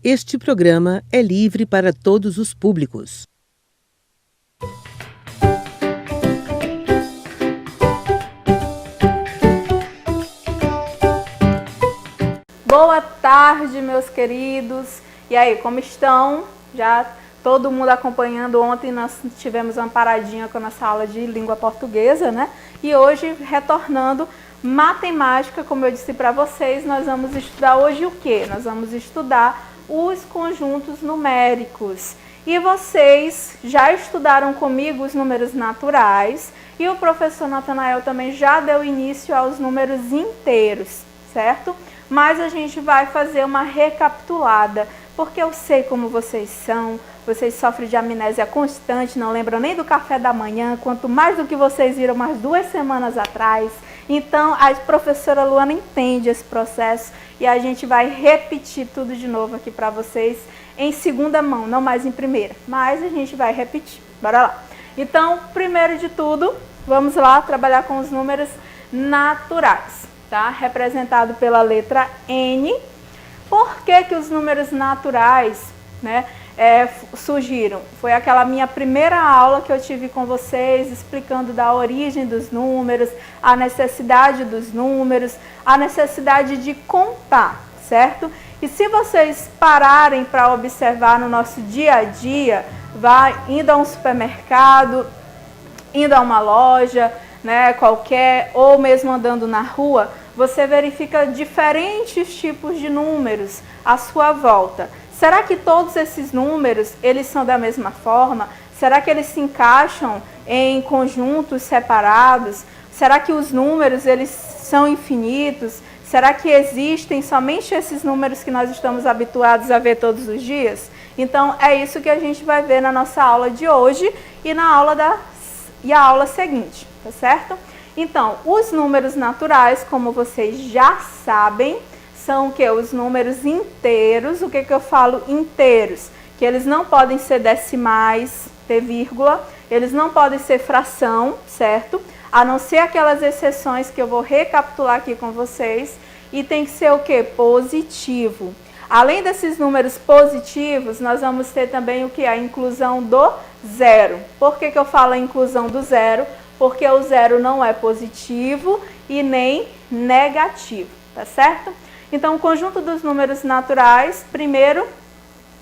Este programa é livre para todos os públicos. Boa tarde, meus queridos. E aí, como estão? Já todo mundo acompanhando. Ontem nós tivemos uma paradinha com a nossa aula de língua portuguesa, né? E hoje, retornando, matemática, como eu disse para vocês, nós vamos estudar hoje o quê? Nós vamos estudar os conjuntos numéricos. E vocês já estudaram comigo os números naturais e o professor Natanael também já deu início aos números inteiros, certo? Mas a gente vai fazer uma recapitulada, porque eu sei como vocês são, vocês sofrem de amnésia constante, não lembram nem do café da manhã, quanto mais do que vocês viram umas 2 semanas atrás. Então, a professora Luana entende esse processo e a gente vai repetir tudo de novo aqui para vocês em segunda mão, não mais em primeira, mas a gente vai repetir. Bora lá. Então, primeiro de tudo, vamos lá trabalhar com os números naturais, tá? Representado pela letra N. Por que os números naturais, né, surgiram? Foi aquela minha primeira aula que eu tive com vocês, explicando da origem dos números, a necessidade dos números, a necessidade de contar, certo? E se vocês pararem para observar no nosso dia a dia, indo a um supermercado, indo a uma loja, né, qualquer, ou mesmo andando na rua, você verifica diferentes tipos de números à sua volta. Será que todos esses números, eles são da mesma forma? Será que eles se encaixam em conjuntos separados? Será que os números, eles são infinitos? Será que existem somente esses números que nós estamos habituados a ver todos os dias? Então, é isso que a gente vai ver na nossa aula de hoje e na aula a aula seguinte, tá certo? Então, os números naturais, como vocês já sabem, são o que? Os números inteiros. O que eu falo inteiros? Que eles não podem ser decimais, ter vírgula, eles não podem ser fração, certo? A não ser aquelas exceções que eu vou recapitular aqui com vocês. E tem que ser o que? Positivo. Além desses números positivos, nós vamos ter também o que? A inclusão do zero. Por que eu falo a inclusão do zero? Porque o zero não é positivo e nem negativo, tá certo? Então, o conjunto dos números naturais, primeiro,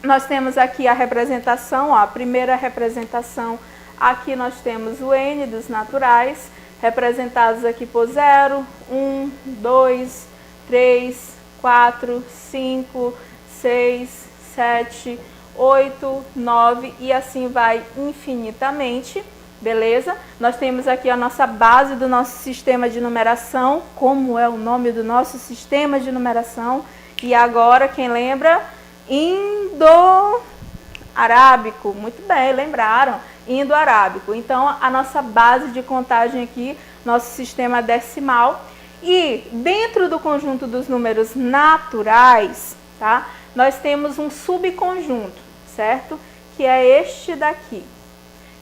nós temos aqui a representação, ó, a primeira representação, aqui nós temos o N dos naturais, representados aqui por 0, 1, 2, 3, 4, 5, 6, 7, 8, 9 e assim vai infinitamente. Beleza? Nós temos aqui a nossa base do nosso sistema de numeração. Como é o nome do nosso sistema de numeração? E agora, quem lembra? Indo-arábico. Muito bem, lembraram? Indo-arábico. Então, a nossa base de contagem aqui, nosso sistema decimal. E dentro do conjunto dos números naturais, tá? Nós temos um subconjunto, certo? Que é este daqui.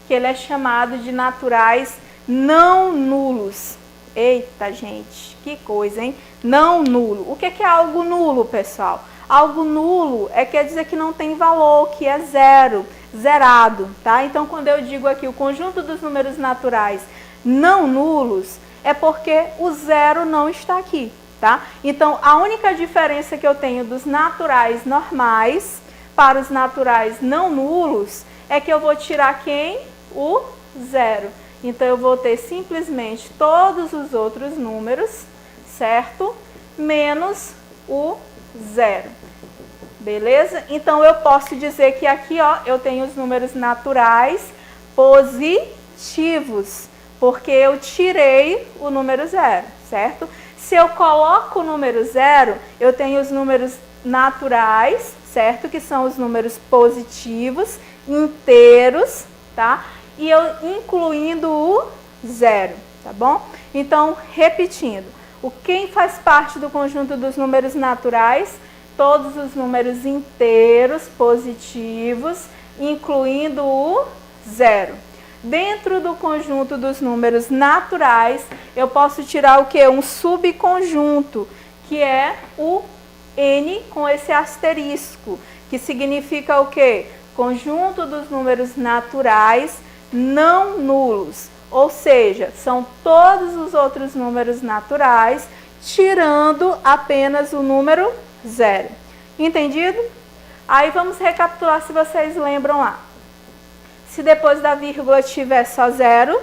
Que ele é chamado de naturais não nulos. Eita, gente, que coisa, hein? Não nulo. O que é algo nulo, pessoal? Algo nulo quer dizer que não tem valor, que é zero, zerado, tá? Então, quando eu digo aqui o conjunto dos números naturais não nulos, é porque o zero não está aqui, tá? Então, a única diferença que eu tenho dos naturais normais para os naturais não nulos é que eu vou tirar quem? O zero. Então, eu vou ter simplesmente todos os outros números, certo? Menos o zero. Beleza? Então, eu posso dizer que aqui, ó, eu tenho os números naturais positivos, porque eu tirei o número zero, certo? Se eu coloco o número zero, eu tenho os números naturais, certo? Que são os números positivos, inteiros, tá? E eu incluindo o zero, tá bom? Então, repetindo, quem faz parte do conjunto dos números naturais? Todos os números inteiros, positivos, incluindo o zero. Dentro do conjunto dos números naturais, eu posso tirar o quê? Um subconjunto, que é o N com esse asterisco, que significa o quê? Conjunto dos números naturais não nulos, ou seja, são todos os outros números naturais, tirando apenas o número 0. Entendido? Aí vamos recapitular se vocês lembram lá. Se depois da vírgula tiver só 0,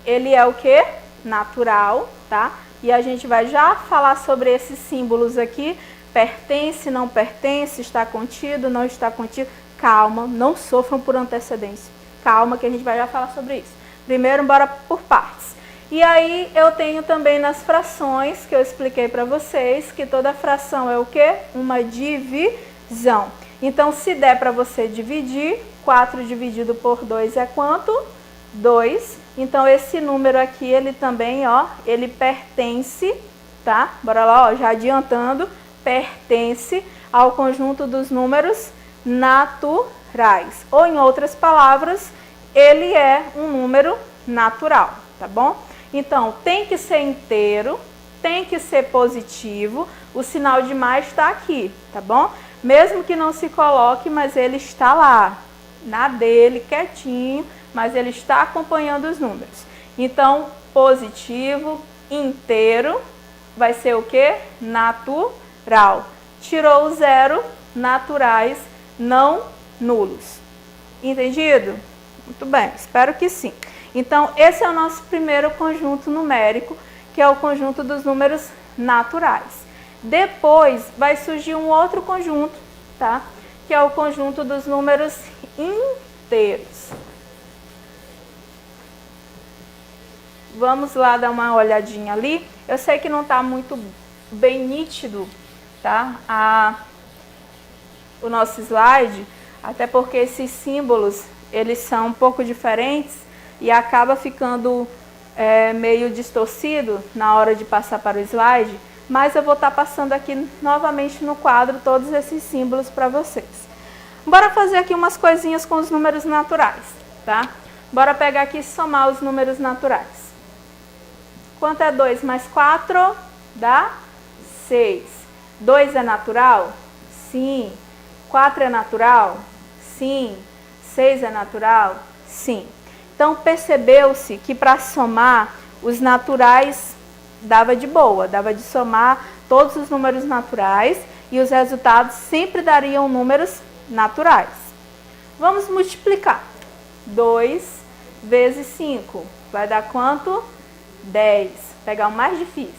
ele é o quê? Natural, tá? E a gente vai já falar sobre esses símbolos aqui. Pertence, não pertence, está contido, não está contido. Calma, não sofram por antecedência. Calma que a gente vai já falar sobre isso. Primeiro, bora por partes. E aí eu tenho também nas frações, que eu expliquei para vocês, que toda fração é o quê? Uma divisão. Então, se der para você dividir, 4 dividido por 2 é quanto? 2. Então, esse número aqui, ele também, ó, ele pertence, tá? Bora lá, ó, já adiantando, pertence ao conjunto dos números naturais. Ou, em outras palavras, ele é um número natural, tá bom? Então, tem que ser inteiro, tem que ser positivo, o sinal de mais está aqui, tá bom? Mesmo que não se coloque, mas ele está lá, na dele, quietinho, mas ele está acompanhando os números. Então, positivo, inteiro, vai ser o quê? Natural. Tirou o 0, naturais, não nulos. Entendido? Muito bem, espero que sim. Então, esse é o nosso primeiro conjunto numérico, que é o conjunto dos números naturais. Depois vai surgir um outro conjunto, tá? Que é o conjunto dos números inteiros. Vamos lá dar uma olhadinha ali. Eu sei que não está muito bem nítido, tá? O nosso slide, até porque esses símbolos, eles são um pouco diferentes e acaba ficando meio distorcido na hora de passar para o slide, mas eu vou estar passando aqui novamente no quadro todos esses símbolos para vocês. Bora fazer aqui umas coisinhas com os números naturais, tá? Bora pegar aqui e somar os números naturais. Quanto é 2 mais 4? Dá 6. 2 é natural? Sim. 4 é natural? Sim. 6 é natural? Sim. Então, percebeu-se que para somar os naturais dava de boa, dava de somar todos os números naturais e os resultados sempre dariam números naturais. Vamos multiplicar. 2 vezes 5 vai dar quanto? 10. Pegar o mais difícil.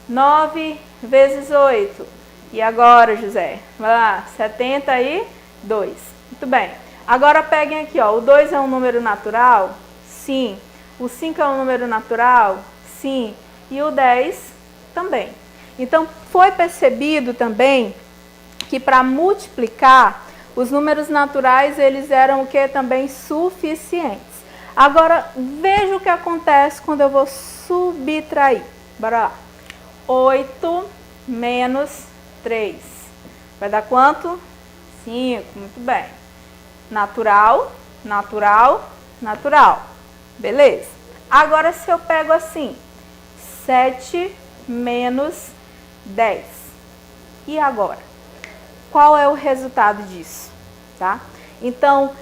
9 vezes 8. E agora, José? Vai lá, 72. Muito bem. Agora peguem aqui, ó, o 2 é um número natural? Sim. O 5 é um número natural? Sim. E o 10 também. Então, foi percebido também que para multiplicar, os números naturais, eles eram o que? Também suficientes. Agora, veja o que acontece quando eu vou subtrair. Bora lá. 8 menos 3. Vai dar quanto? 5. Muito bem. Natural, natural, natural. Beleza. Agora, se eu pego assim, 7 menos 10. E agora? Qual é o resultado disso? Tá? Então,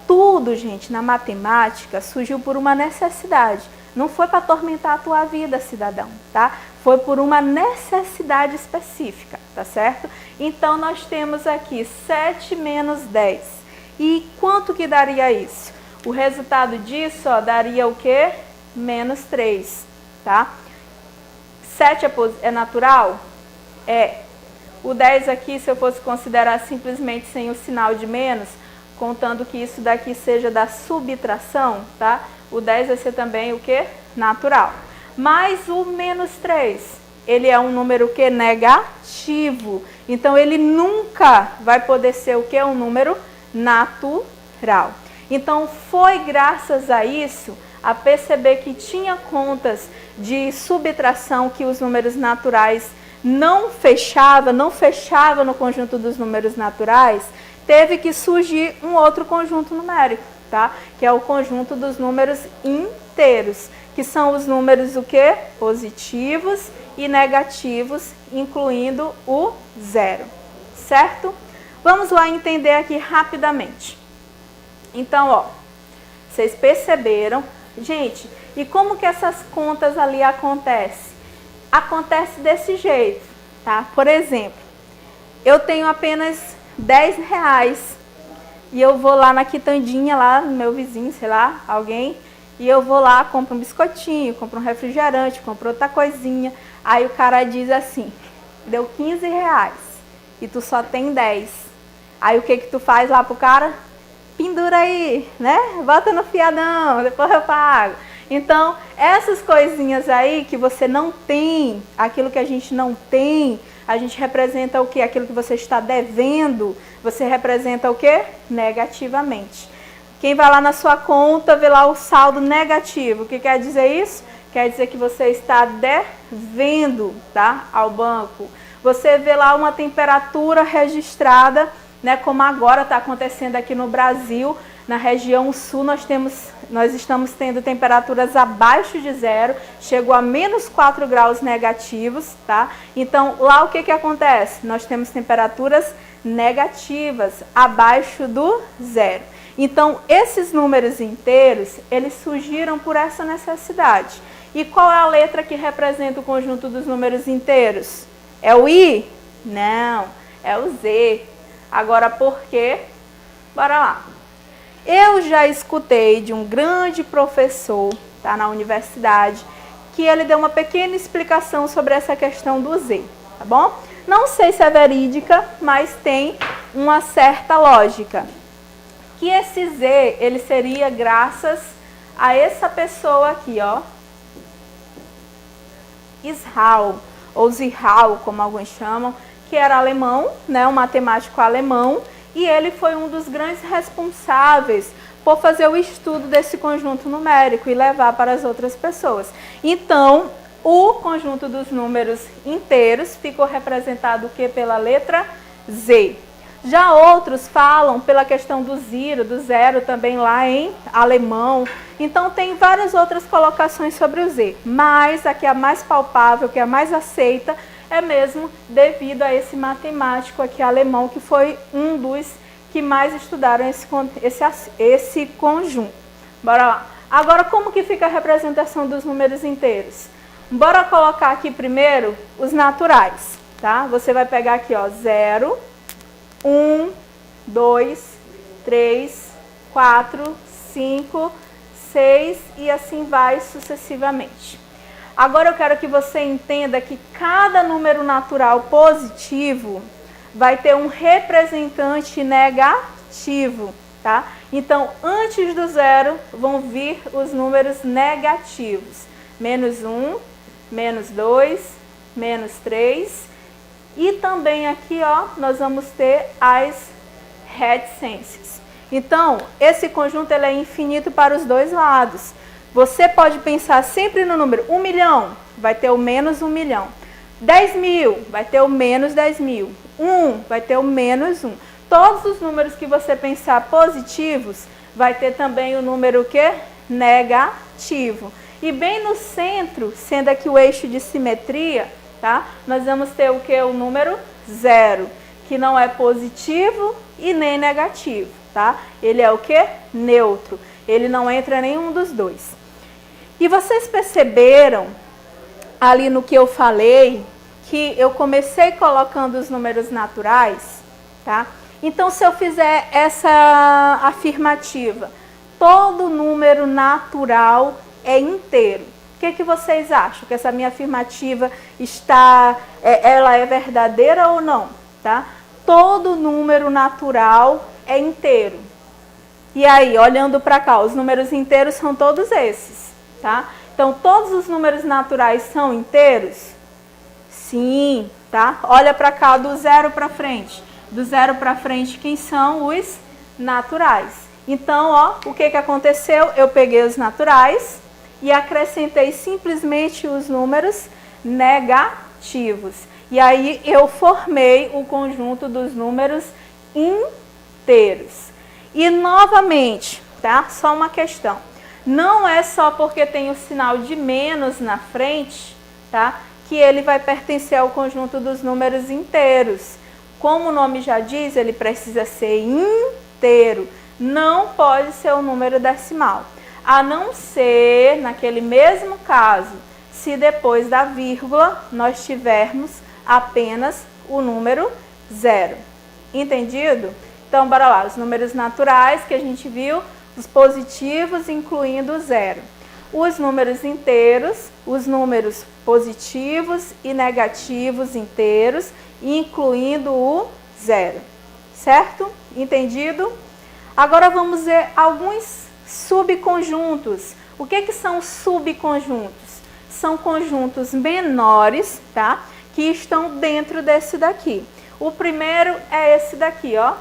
tudo, gente, na matemática surgiu por uma necessidade. Não foi para atormentar a tua vida, cidadão, tá? Foi por uma necessidade específica, tá certo? Então, nós temos aqui 7 menos 10. E quanto que daria isso? O resultado disso, ó, daria o quê? Menos 3, tá? 7 é natural? É. O 10 aqui, se eu fosse considerar simplesmente sem o sinal de menos, contando que isso daqui seja da subtração, tá? O 10 vai ser também o quê? Natural. Mas o menos 3, ele é um número o quê? Negativo. Então, ele nunca vai poder ser o quê? Um número natural. Então, foi graças a isso a perceber que tinha contas de subtração que os números naturais não fechava no conjunto dos números naturais, teve que surgir um outro conjunto numérico, tá? Que é o conjunto dos números inteiros, que são os números o quê? Positivos e negativos, incluindo o 0. certo? Vamos lá entender aqui rapidamente. Então, ó, vocês perceberam? Gente, e como que essas contas ali acontecem? Acontece desse jeito, tá? Por exemplo, eu tenho apenas 10 reais e eu vou lá na quitandinha, lá no meu vizinho, sei lá, alguém, e eu vou lá, compro um biscoitinho, compro um refrigerante, compro outra coisinha. Aí o cara diz assim, deu 15 reais e tu só tem 10. Aí o que tu faz lá pro cara? Pendura aí, né? Bota no fiadão, depois eu pago. Então, essas coisinhas aí que você não tem, aquilo que a gente não tem, a gente representa o quê? Aquilo que você está devendo, você representa o quê? Negativamente. Quem vai lá na sua conta, vê lá o saldo negativo. O que quer dizer isso? Quer dizer que você está devendo, tá, ao banco. Você vê lá uma temperatura registrada, né, como agora está acontecendo aqui no Brasil. Na região sul nós estamos tendo temperaturas abaixo de zero, chegou a menos 4 graus negativos, tá? Então lá o que acontece? Nós temos temperaturas negativas, abaixo do zero. Então esses números inteiros, eles surgiram por essa necessidade. E qual é a letra que representa o conjunto dos números inteiros? É o I? Não, é o Z. Agora por quê? Bora lá. Eu já escutei de um grande professor, tá, na universidade, que ele deu uma pequena explicação sobre essa questão do Z, tá bom? Não sei se é verídica, mas tem uma certa lógica. Que esse Z, ele seria graças a essa pessoa aqui, ó, Israel, ou Zirhal, como alguns chamam, que era alemão, né, um matemático alemão, e ele foi um dos grandes responsáveis por fazer o estudo desse conjunto numérico e levar para as outras pessoas. Então, o conjunto dos números inteiros ficou representado o quê? Pela letra Z. Já outros falam pela questão do zero também lá em alemão. Então tem várias outras colocações sobre o Z, mas a que é a mais palpável, que é a mais aceita, é mesmo devido a esse matemático aqui alemão, que foi um dos que mais estudaram esse conjunto. Bora lá. Agora, como que fica a representação dos números inteiros? Bora colocar aqui primeiro os naturais, tá? Você vai pegar aqui, ó, 0, 1, 2, 3, 4, 5, 6 e assim vai sucessivamente. Agora eu quero que você entenda que cada número natural positivo vai ter um representante negativo, tá? Então, antes do zero vão vir os números negativos. Menos 1, menos 2, menos 3. E também aqui, ó, nós vamos ter as reticências. Então, esse conjunto ele é infinito para os dois lados. Você pode pensar sempre no número 1 milhão, vai ter o menos 1 milhão. 10 mil, vai ter o menos 10 mil. 1, vai ter o menos 1. Todos os números que você pensar positivos, vai ter também o número o quê? Negativo. E bem no centro, sendo aqui o eixo de simetria, tá? Nós vamos ter o quê? O número 0, que não é positivo e nem negativo, tá? Ele é o quê? Neutro. Ele não entra em nenhum dos dois. E vocês perceberam ali no que eu falei, que eu comecei colocando os números naturais, tá? Então, se eu fizer essa afirmativa, todo número natural é inteiro. O que vocês acham? Que essa minha afirmativa ela é verdadeira ou não? Tá? Todo número natural é inteiro. E aí, olhando para cá, os números inteiros são todos esses, tá? Então, todos os números naturais são inteiros? Sim, tá? Olha para cá, do zero para frente. Do zero para frente, quem são os naturais? Então, ó, o que aconteceu? Eu peguei os naturais e acrescentei simplesmente os números negativos. E aí eu formei o conjunto dos números inteiros. E novamente, tá? Só uma questão. Não é só porque tem o sinal de menos na frente, tá? Que ele vai pertencer ao conjunto dos números inteiros. Como o nome já diz, ele precisa ser inteiro, não pode ser um número decimal. A não ser, naquele mesmo caso, se depois da vírgula nós tivermos apenas o número 0. Entendido? Então, bora lá, os números naturais que a gente viu, os positivos incluindo o 0. Os números inteiros, os números positivos e negativos inteiros, incluindo o 0. Certo? Entendido? Agora vamos ver alguns subconjuntos. O que são subconjuntos? São conjuntos menores, tá? Que estão dentro desse daqui. O primeiro é esse daqui, ó.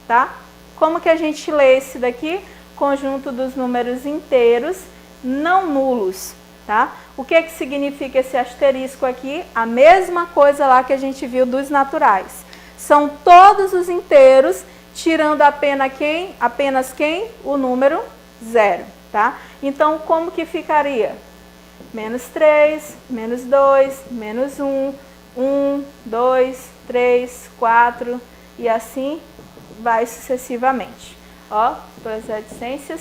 Tá? Como que a gente lê esse daqui? Conjunto dos números inteiros não nulos, tá? O que significa esse asterisco aqui? A mesma coisa lá que a gente viu dos naturais. São todos os inteiros, tirando apenas quem? O número 0, tá? Então, como que ficaria? Menos 3, menos 2, menos 1, 1, 2, 3, 4 e assim vai sucessivamente. Ó, duas adicências.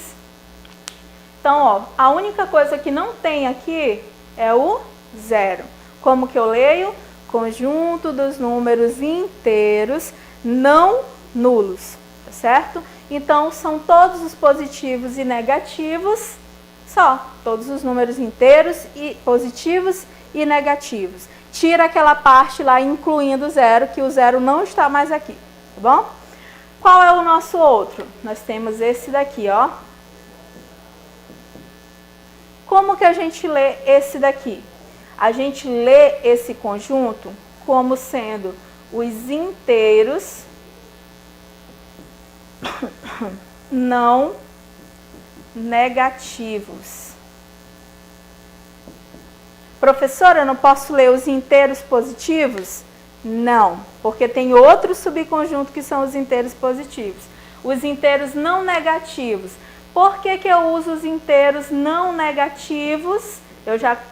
Então, ó, a única coisa que não tem aqui é o 0. Como que eu leio? Conjunto dos números inteiros não nulos, tá certo? Então, são todos os positivos e negativos, só, todos os números inteiros e positivos e negativos. Tira aquela parte lá, incluindo o 0, que o 0 não está mais aqui, tá bom? Qual é o nosso outro? Nós temos esse daqui, ó. Como que a gente lê esse daqui? A gente lê esse conjunto como sendo os inteiros não negativos. Professora, eu não posso ler os inteiros positivos? Não, porque tem outro subconjunto que são os inteiros positivos. Os inteiros não negativos. Por que eu uso os inteiros não negativos?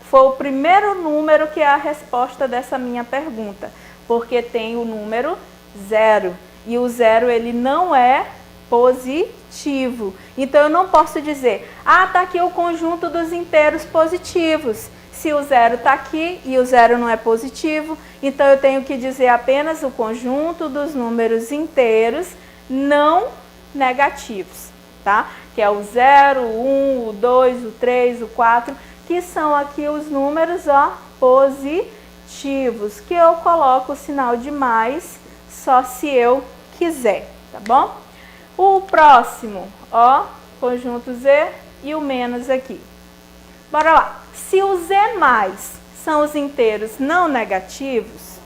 Foi o primeiro número que é a resposta dessa minha pergunta. Porque tem o número 0. E o 0 ele não é positivo. Então eu não posso dizer, tá aqui o conjunto dos inteiros positivos. Se o 0 está aqui e o 0 não é positivo, então eu tenho que dizer apenas o conjunto dos números inteiros não negativos, tá? Que é o 0, o 1, o 2, o 3, o 4, que são aqui os números, ó, positivos, que eu coloco o sinal de mais só se eu quiser, tá bom? O próximo, ó, conjunto Z e o menos aqui. Bora lá. Se o Z mais são os inteiros não negativos,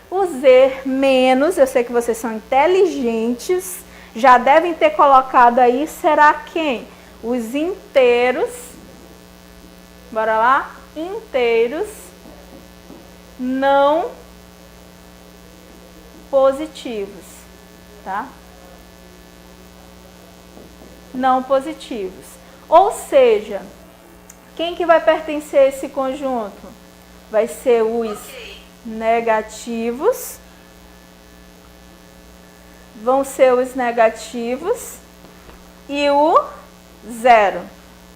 o Z menos, eu sei que vocês são inteligentes, já devem ter colocado aí, será quem? Os inteiros, bora lá, inteiros não positivos, tá? Não positivos. Ou seja, quem que vai pertencer a esse conjunto? Vai ser os negativos. Vão ser os negativos e o 0,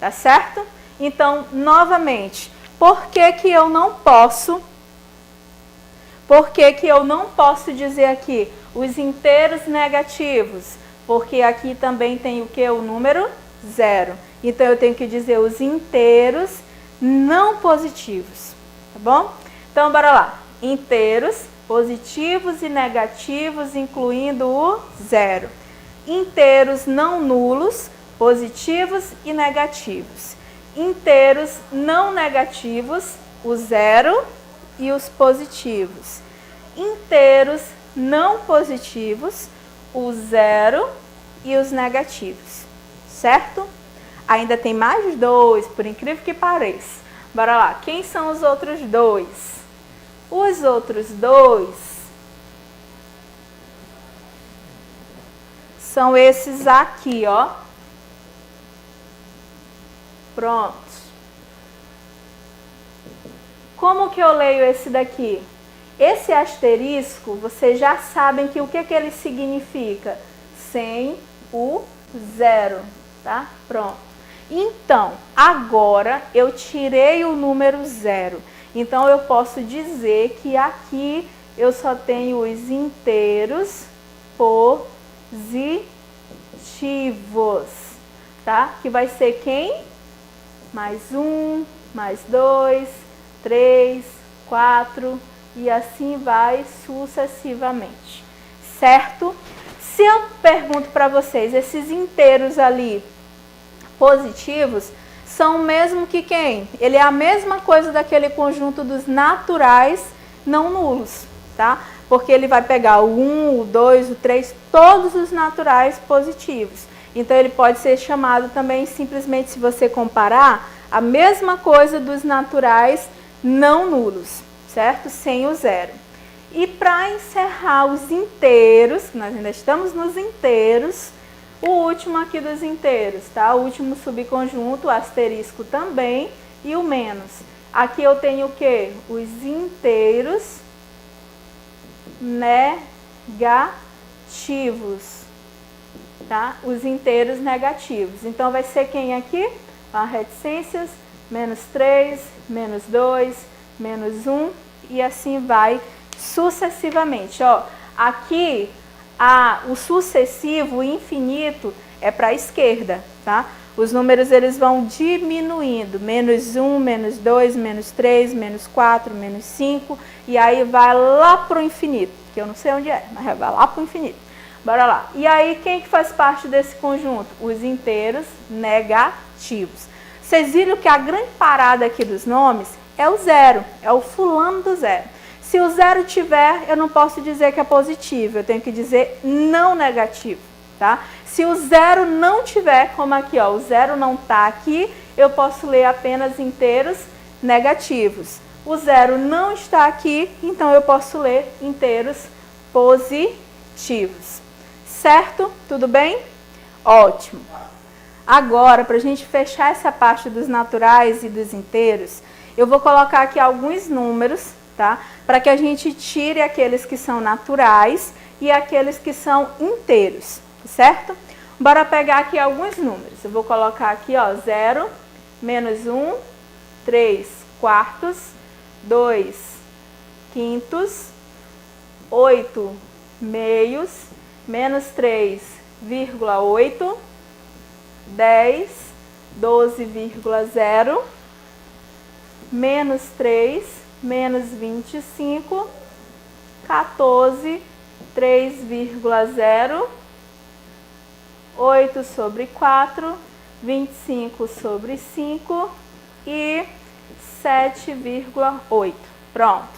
tá certo? Então, novamente, por que que eu não posso dizer aqui os inteiros negativos? Porque aqui também tem o que? O número 0. Então, eu tenho que dizer os inteiros não positivos, tá bom? Então, bora lá. Inteiros positivos e negativos, incluindo o 0. Inteiros não nulos, positivos e negativos. Inteiros não negativos, o 0 e os positivos. Inteiros não positivos, o 0 e os negativos, certo? Ainda tem mais dois, por incrível que pareça. Bora lá, quem são os outros dois? Os outros dois são esses aqui, ó. Pronto. Como que eu leio esse daqui? Esse asterisco, vocês já sabem que o que ele significa? Sem o zero, tá? Pronto. Então, agora eu tirei o número zero. Então, eu posso dizer que aqui eu só tenho os inteiros positivos, tá? Que vai ser quem? Mais 1, mais 2, 3, 4 e assim vai sucessivamente, certo? Se eu pergunto para vocês, esses inteiros ali positivos são o mesmo que quem? Ele é a mesma coisa daquele conjunto dos naturais não nulos, tá? Porque ele vai pegar o 1, o 2, o 3, todos os naturais positivos. Então, ele pode ser chamado também, simplesmente, se você comparar, a mesma coisa dos naturais não nulos, certo? Sem o zero. E para encerrar os inteiros, nós ainda estamos nos inteiros, o último aqui dos inteiros, tá? O último subconjunto, o asterisco também, e o menos. Aqui eu tenho o quê? Os inteiros negativos, tá? Os inteiros negativos. Então, vai ser quem aqui? A reticências, menos 3, menos 2, menos 1, e assim vai sucessivamente. Ó, aqui, o sucessivo, o infinito, é para a esquerda, tá? Os números, eles vão diminuindo. Menos 1, menos 2, menos 3, menos 4, menos 5, e aí vai lá para o infinito, que eu não sei onde é, mas vai lá para o infinito. Bora lá. E aí, quem que faz parte desse conjunto? Os inteiros negativos. Vocês viram que a grande parada aqui dos nomes é o zero, é o fulano do zero. Se o zero tiver, eu não posso dizer que é positivo, eu tenho que dizer não negativo, tá? Se o zero não tiver, como aqui, ó, o zero não tá aqui, eu posso ler apenas inteiros negativos. O zero não está aqui, então eu posso ler inteiros positivos. Certo? Tudo bem? Ótimo. Agora, para a gente fechar essa parte dos naturais e dos inteiros, eu vou colocar aqui alguns números, tá? Para que a gente tire aqueles que são naturais e aqueles que são inteiros, certo? Bora pegar aqui alguns números. Eu vou colocar aqui, ó, 0, menos 1, 3 quartos, 2 quintos, 8 meios, menos 3,8, 10, 12,0, menos 3, menos 25, 14, 3,0, 8 sobre 4, 25 sobre 5 e 7,8. Pronto.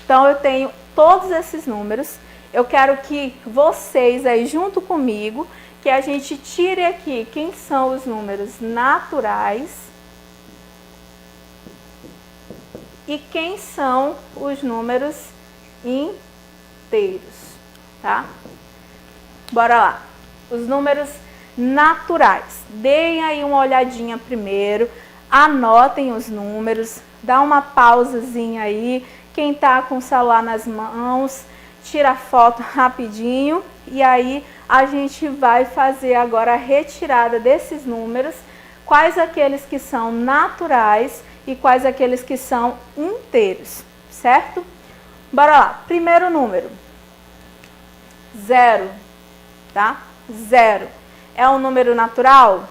Então, eu tenho todos esses números. Eu quero que vocês aí junto comigo, que a gente tire aqui quem são os números naturais e quem são os números inteiros, tá? Bora lá. Os números naturais. Deem aí uma olhadinha primeiro, anotem os números, dá uma pausazinha aí. Quem tá com o celular nas mãos, tira a foto rapidinho e aí a gente vai fazer agora a retirada desses números, quais aqueles que são naturais e quais aqueles que são inteiros, certo? Bora lá. Primeiro número, 0, tá? 0. É um número natural?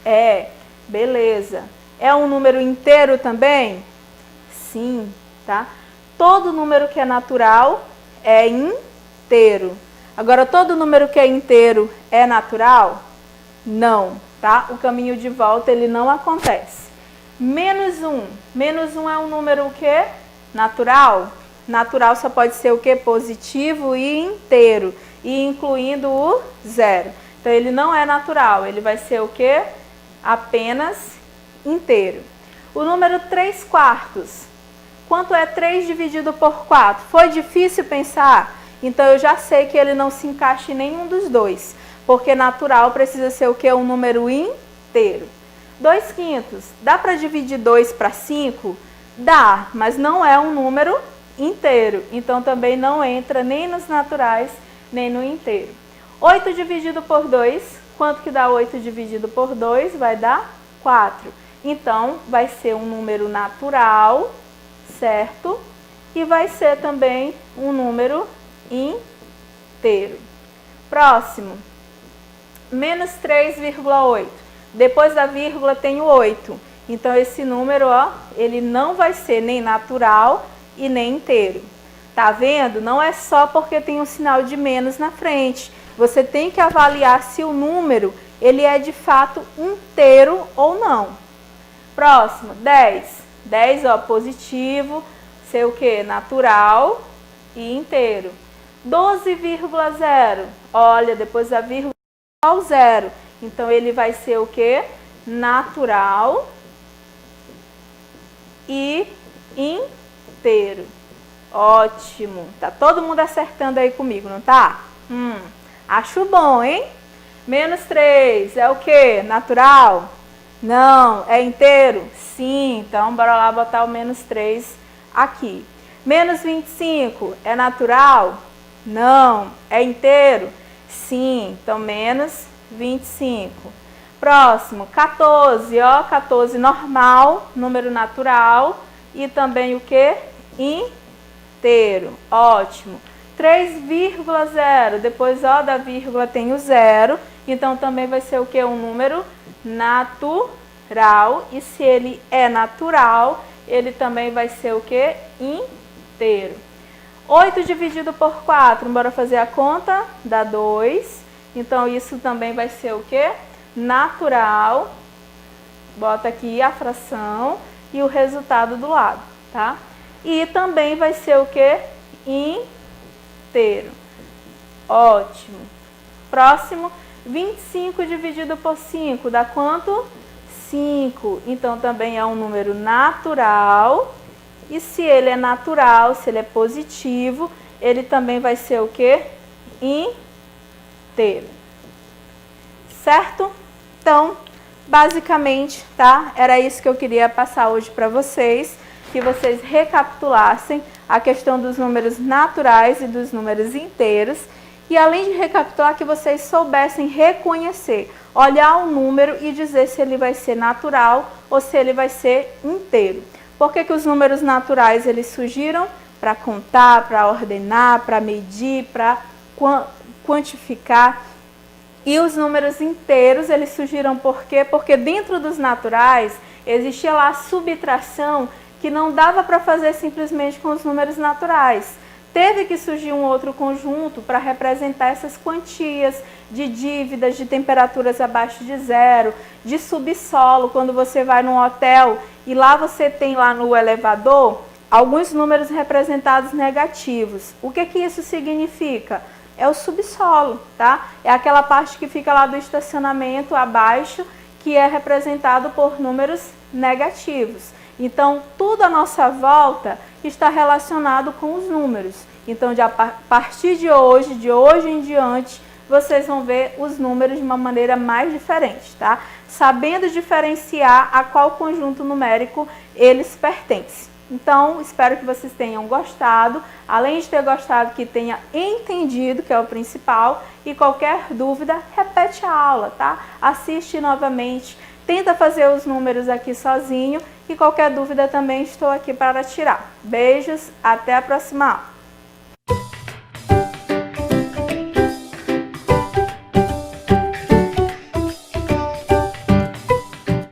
É. Beleza. É um número inteiro também? Sim, tá? Todo número que é natural é inteiro. Agora, todo número que é inteiro é natural? Não, tá? O caminho de volta, ele não acontece. Menos 1. Menos 1 é um número o quê? Natural? Natural só pode ser o quê? Positivo e inteiro, e incluindo o zero. Então, ele não é natural, ele vai ser o quê? Apenas inteiro. O número 3 quartos. Quanto é 3 dividido por 4? Foi difícil pensar? Então, eu já sei que ele não se encaixa em nenhum dos dois. Porque natural precisa ser o quê? Um número inteiro. 2 quintos. Dá para dividir 2 para 5? Dá, mas não é um número inteiro. Então também não entra nem nos naturais, nem no inteiro. 8 dividido por 2, quanto que dá 8 dividido por 2? Vai dar 4. Então vai ser um número natural, certo? E vai ser também um número inteiro. Próximo. Menos 3,8. Depois da vírgula tem o 8. Então esse número, ó, ele não vai ser nem natural e nem inteiro. Tá vendo? Não é só porque tem um sinal de menos na frente. Você tem que avaliar se o número, ele é de fato inteiro ou não. Próximo, 10. 10, ó, positivo, ser o quê? Natural e inteiro. 12,0. Olha, depois da vírgula ao zero. Então ele vai ser o quê? Natural e inteiro. Ótimo. Tá todo mundo acertando aí comigo, não tá? Acho bom, hein? Menos 3 é o quê? Natural? Não. É inteiro? Sim. Então, bora lá botar o menos 3 aqui. Menos 25 é natural? Não. É inteiro? Sim. Então, menos 25. Próximo, 14, ó, 14 normal, número natural, e também o que? Inteiro, ótimo. 3,0, depois, ó, da vírgula tem o zero, então também vai ser o que? Um número natural, e se ele é natural, ele também vai ser o que? Inteiro. 8 dividido por 4, bora fazer a conta, dá 2, então isso também vai ser o que? Natural, bota aqui a fração e o resultado do lado, tá? E também vai ser o que? Inteiro. Ótimo. Próximo, 25 dividido por 5, dá quanto? 5. Então também é um número natural. E se ele é natural, se ele é positivo, ele também vai ser o que? Inteiro. Certo? Então, basicamente, tá? Era isso que eu queria passar hoje para vocês, que vocês recapitulassem a questão dos números naturais e dos números inteiros, e além de recapitular, que vocês soubessem reconhecer, olhar o número e dizer se ele vai ser natural ou se ele vai ser inteiro. Por que que os números naturais eles surgiram? Para contar, para ordenar, para medir, para quantificar. E os números inteiros, eles surgiram por quê? Porque dentro dos naturais existia lá a subtração que não dava para fazer simplesmente com os números naturais. Teve que surgir um outro conjunto para representar essas quantias de dívidas, de temperaturas abaixo de zero, de subsolo, quando você vai num hotel e lá você tem lá no elevador alguns números representados negativos. O que que isso significa? É o subsolo, tá? É aquela parte que fica lá do estacionamento abaixo, que é representado por números negativos. Então, tudo à nossa volta está relacionado com os números. Então, a partir de hoje em diante, vocês vão ver os números de uma maneira mais diferente, tá? Sabendo diferenciar a qual conjunto numérico eles pertencem. Então, espero que vocês tenham gostado. Além de ter gostado, que tenha entendido, que é o principal. E qualquer dúvida, repete a aula, tá? Assiste novamente, tenta fazer os números aqui sozinho. E qualquer dúvida também estou aqui para tirar. Beijos, até a próxima aula.